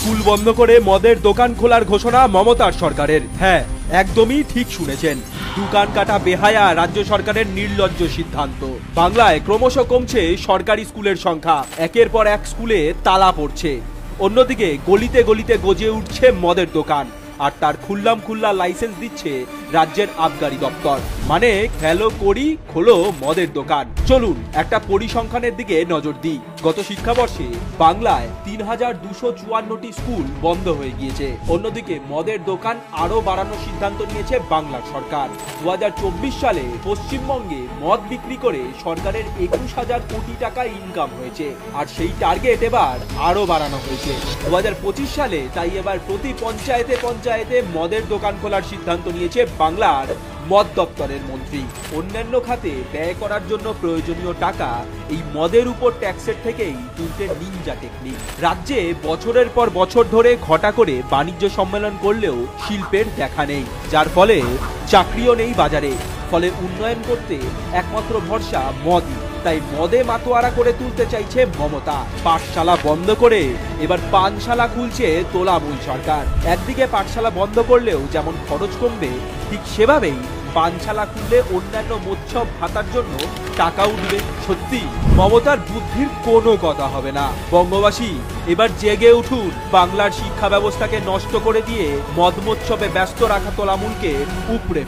School বন্ধ করে মদের দোকান খোলার ঘোষণা মমতার সরকারের। হ্যাঁ, একদমই ঠিক শুনেছেন, দোকান কাটা বেহায়া রাজ্য সরকারের নির্লজ্জ সিদ্ধান্ত। বাংলায় ক্রমশ কমছে সরকারি স্কুলের সংখ্যা, একের পর এক স্কুলে তালা পড়ছে। অন্যদিকে গলিতে গলিতে গজে উঠছে মদের দোকান, আর তার খুল্লা লাইসেন্স দিচ্ছে রাজ্যের আবগারি দপ্তর। মানে খেলো করি খোলো মদের দোকান। চলুন একটা পরিসংখ্যানের দিকে নজর দিই। গত শিক্ষাবর্ষে বাংলায় ৩,২৫৪টি স্কুল বন্ধ হয়ে গিয়েছে। অন্যদিকে মদের দোকান আরো বাড়ানোর সিদ্ধান্ত নিয়েছে বাংলার সরকার। ২০২৪ সালে পশ্চিমবঙ্গে মদ বিক্রি করে সরকারের ২১,০০০ কোটি টাকা ইনকাম হয়েছে, আর সেই টার্গেট এবার আরো বাড়ানো হয়েছে ২০২৫ সালে। তাই এবার প্রতি পঞ্চায়েতে পঞ্চায়েতে মদের দোকান খোলার সিদ্ধান্ত নিয়েছে বাংলার মদ দপ্তরের মন্ত্রী। অন্যান্য খাতে ব্যয় করার জন্য প্রয়োজনীয় টাকা এই মদের উপর ট্যাক্সের থেকেই তুলতে নিনজা টেকনিক। রাজ্যে বছরের পর বছর ধরে ঘটা করে বাণিজ্য সম্মেলন করলেও শিল্পের দেখা নেই, যার ফলে চাকরিও নেই বাজারে। ফলে উন্নয়ন করতে একমাত্র ভরসা মদই। তাই মদে মাতোয়ারা করে তুলতে চাইছে মমতা। পাঠশালা বন্ধ করে এবার পানশালা খুলছে তোলামূল সরকার। একদিকে পাঠশালা বন্ধ করলেও যেমন খরচ কমবে, ঠিক সেভাবেই পানশালা খুললে অন্যান্য মৎস্য ভাতার জন্য টাকা উঠবে। সত্যি মমতার বুদ্ধির কোনো কথা হবে না। বঙ্গবাসী এবার জেগে উঠুন, বাংলার শিক্ষা ব্যবস্থাকে নষ্ট করে দিয়ে মদ মৎসবে ব্যস্ত রাখা তোলামূলকে উপড়ে